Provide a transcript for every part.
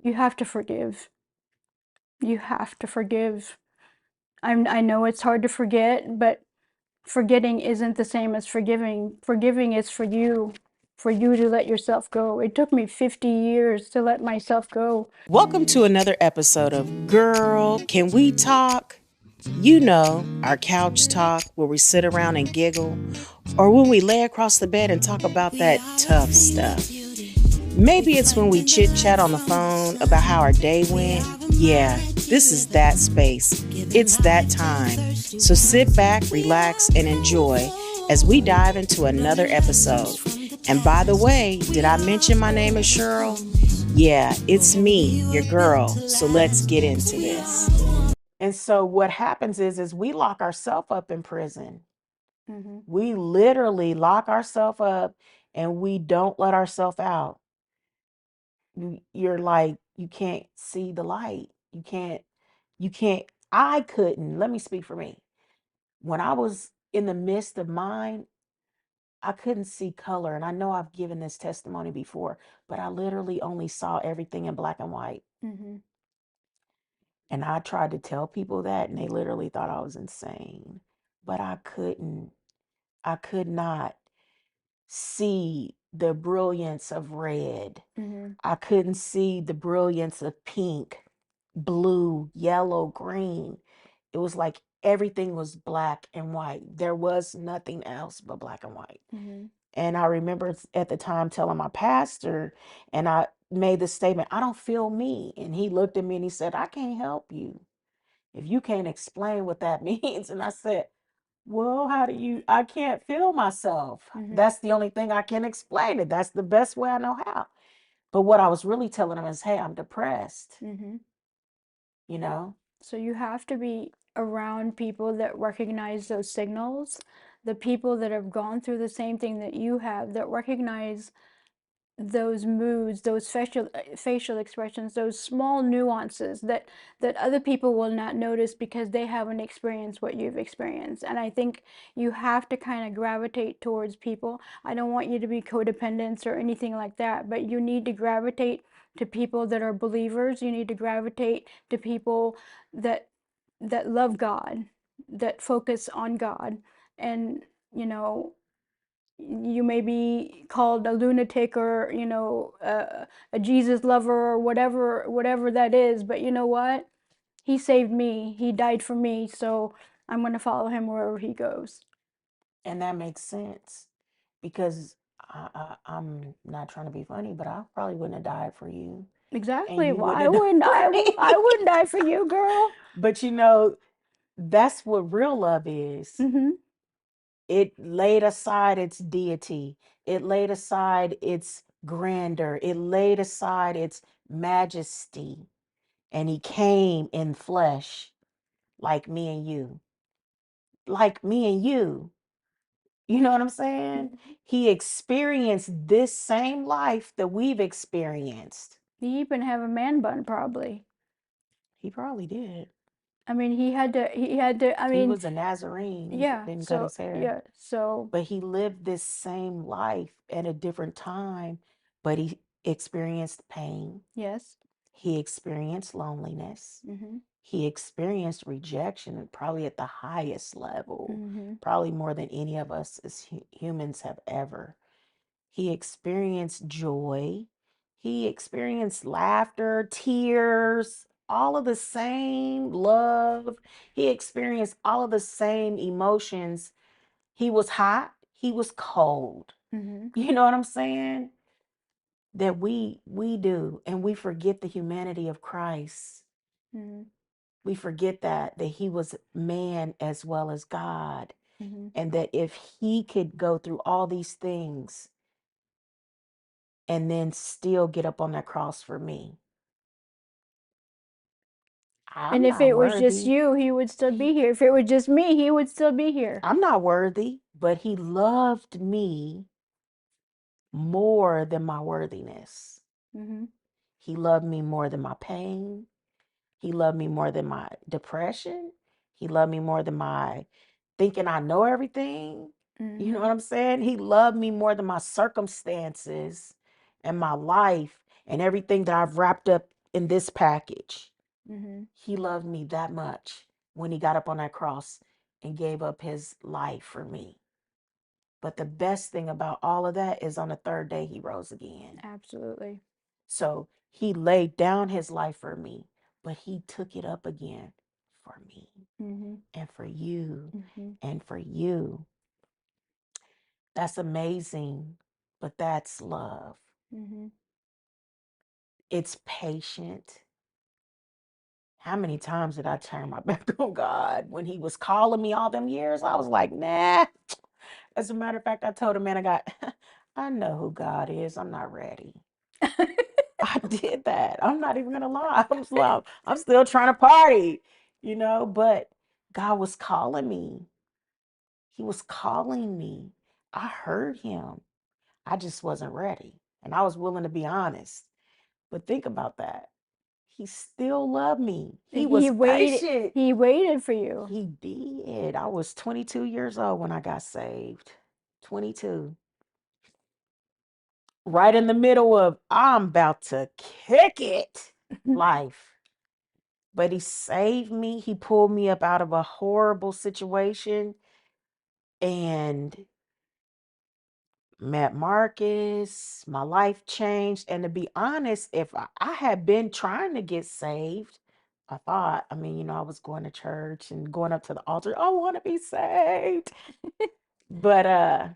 You have to forgive. You have to forgive. I know it's hard to forget, but forgetting isn't the same as forgiving. Forgiving is for you to let yourself go. It took me 50 years to let myself go. Welcome to another episode of Girl, Can We Talk? You know, our couch talk where we sit around and giggle, or when we lay across the bed and talk about that tough stuff. Maybe it's when we chit chat on the phone about how our day went. Yeah, this is that space. It's that time. So sit back, relax, and enjoy as we dive into another episode. And by the way, did I mention my name is Cheryl? Yeah, it's me, your girl. So let's get into this. And so what happens is we lock ourselves up in prison. Mm-hmm. We literally lock ourselves up and we don't let ourselves out. You're like, you can't see the light. You can't, I couldn't, let me speak for me. When I was in the midst of mine, I couldn't see color. And I know I've given this testimony before, but I literally only saw everything in black and white. Mm-hmm. And I tried to tell people that, and they literally thought I was insane. But I couldn't. I could not see the brilliance of red. Mm-hmm. I couldn't see the brilliance of pink, blue, yellow, green. It was like everything was black and white. There was nothing else but black and white. Mm-hmm. And I remember at the time telling my pastor, and I made the statement, I don't feel me. And he looked at me and he said, I can't help you if you can't explain what that means. And I said, well, how do you, I can't feel myself. Mm-hmm. That's the only thing I can explain it. That's the best way I know how. But what I was really telling him is, hey, I'm depressed, Mm-hmm. you know? So you have to be around people that recognize those signals, the people that have gone through the same thing that you have, that recognize those moods, those facial expressions, those small nuances that other people will not notice because they haven't experienced what you've experienced. And I think you have to kind of gravitate towards people. I don't want you to be codependents or anything like that, but you need to gravitate to people that are believers. You need to gravitate to people that love God, that focus on God. And you know, you may be called a lunatic or a Jesus lover or whatever that is, but you know what, he saved me, he died for me, so I'm going to follow him wherever he goes. And that makes sense because I'm not trying to be funny, but I probably wouldn't have died for you. And Exactly, you wouldn't why have wouldn't died for I me. wouldn't die for you, girl. But you know, that's what real love is. Mm-hmm. It laid aside its deity, it laid aside its grandeur, it laid aside its majesty, and he came in flesh like me and you. Like me and you. You know what I'm saying? Mm-hmm. He experienced this same life that we've experienced. He even have a man bun probably. He probably did. I mean, I He mean, was a Nazarene. He yeah, didn't cut so his hair. yeah, so But he lived this same life at a different time, but he experienced pain. yes. He experienced loneliness. Mm-hmm. He experienced rejection, probably at the highest level, Mm-hmm. probably more than any of us as humans have ever. He experienced joy. He experienced laughter, tears, all of the same love. He experienced all of the same emotions. He was hot. He was cold. Mm-hmm. You know what I'm saying? That we do, and we forget the humanity of Christ. Mm-hmm. We forget that he was man as well as God, Mm-hmm. and that if he could go through all these things and then still get up on that cross for me, And I'm if not it was just worthy. you, he would still be here. If it was just me, he would still be here. I'm not worthy, but he loved me more than my worthiness. Mm-hmm. He loved me more than my pain. He loved me more than my depression. He loved me more than my thinking I know everything. You know Mm-hmm. what I'm saying? He loved me more than my circumstances and my life and everything that I've wrapped up in this package. Mm-hmm. He loved me that much when he got up on that cross and gave up his life for me. But the best thing about all of that is on the third day, he rose again. Absolutely. So he laid down his life for me, but he took it up again for me Mm-hmm. and for you Mm-hmm. and for you. That's amazing, but that's love. Mm-hmm. It's patient. How many times did I turn my back on God when he was calling me all them years? I was like, nah. As a matter of fact, I told him, man, I know who God is. I'm not ready. I did that. I'm not even gonna lie. I'm still trying to party, but God was calling me. He was calling me. I heard him. I just wasn't ready. And I was willing to be honest. But think about that. He still loved me. He He was waited. patient. He waited for you. He did. I was 22 years old when I got saved. 22. Right in the middle of I'm about to kick it life. But he saved me. He pulled me up out of a horrible situation and met Marcus. My life changed. And to be honest, if I had been trying to get saved, I was going to church and going up to the altar. I want to be saved. But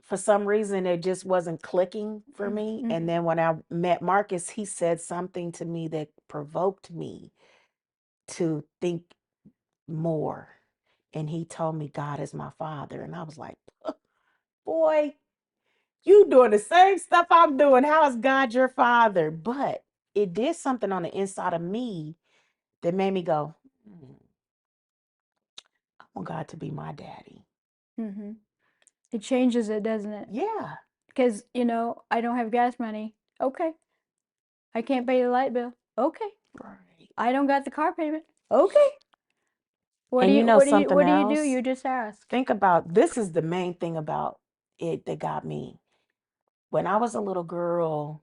for some reason it just wasn't clicking for me. And then when I met Marcus, he said something to me that provoked me to think more. And he told me God is my father. And I was like, boy, you doing the same stuff I'm doing. How is God your father? But it did something on the inside of me that made me go, I want God to be my daddy. Mm-hmm. It changes it, doesn't it? Yeah. Because, I don't have gas money. Okay. I can't pay the light bill. Okay. Right. I don't got the car payment. Okay. What do And you you know what do you something what do you do? else? You just ask. Think about this is the main thing about it that got me. When I was a little girl,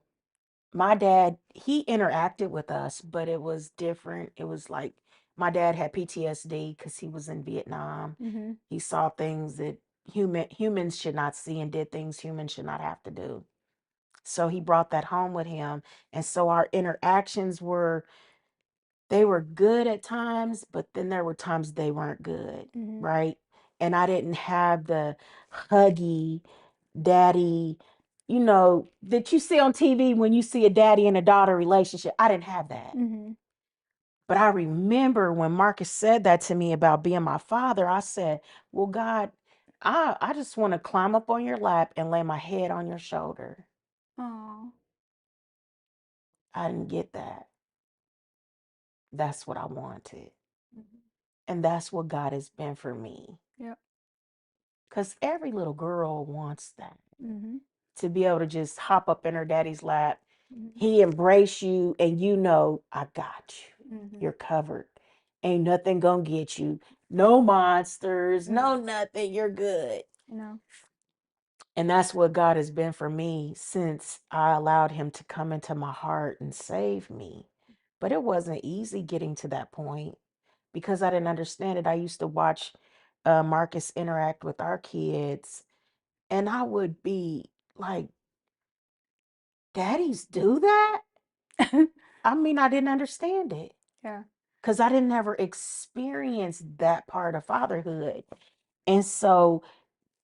my dad, he interacted with us, but it was different. It was like my dad had PTSD because he was in Vietnam. Mm-hmm. He saw things that humans should not see and did things humans should not have to do. So he brought that home with him. And so our interactions they were good at times, but then there were times they weren't good, Mm-hmm. right? And I didn't have the huggy daddy, that you see on TV when you see a daddy and a daughter relationship. I didn't have that. Mm-hmm. But I remember when Marcus said that to me about being my father, I said, well, God, I just want to climb up on your lap and lay my head on your shoulder. Oh. I didn't get that. That's what I wanted. Mm-hmm. And that's what God has been for me. Yep. Because every little girl wants that, Mm-hmm. to be able to just hop up in her daddy's lap. Mm-hmm. He embrace you and I got you. Mm-hmm. You're covered. Ain't nothing gonna get you. No monsters, Mm-hmm. no nothing. You're good. No. And that's what God has been for me since I allowed him to come into my heart and save me. But it wasn't easy getting to that point because I didn't understand it. I used to watch Marcus interact with our kids, and I would be like, daddies do that? I didn't understand it Yeah. because I didn't ever experience that part of fatherhood. And so,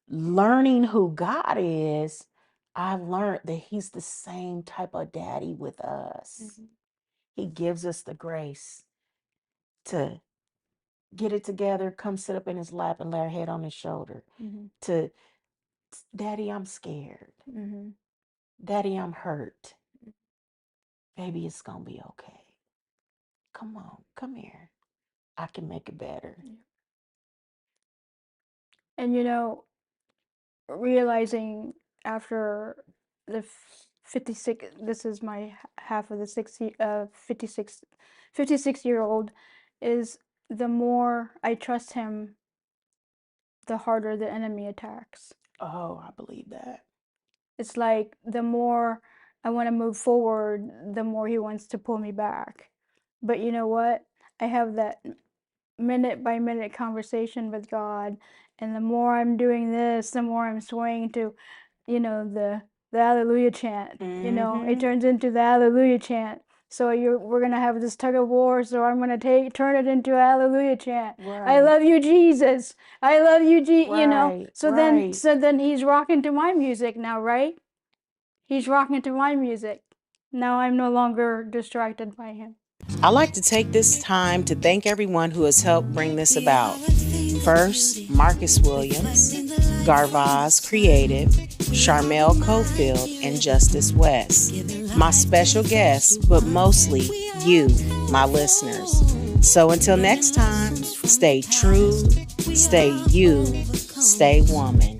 learning who God is, I learned that he's the same type of daddy with us. Mm-hmm. He gives us the grace to get it together, come sit up in his lap and lay our head on his shoulder. Mm-hmm. To, daddy, I'm scared. Mm-hmm. Daddy, I'm hurt. Baby, it's going to be okay. Come on, come here. I can make it better. Yeah. And realizing after the 56, this is my half of the 60 56-year-old, is the more I trust him, the harder the enemy attacks. Oh, I believe that. It's like the more I want to move forward, the more he wants to pull me back. But you know what? I have that minute by minute conversation with God, and the more I'm doing this, the more I'm swaying to, the Hallelujah chant. It turns into the Hallelujah chant. So we're gonna have this tug of war. So I'm gonna turn it into a Hallelujah chant. I love you, Jesus. I love you, So then he's rocking to my music now, right? He's rocking to my music. Now I'm no longer distracted by him. I'd like to take this time to thank everyone who has helped bring this about. First, Marcus Williams, Garvaz Creative, Charmel Cofield, and Justice West. My special guests, but mostly you, my listeners. So until next time, stay true, stay you, stay woman.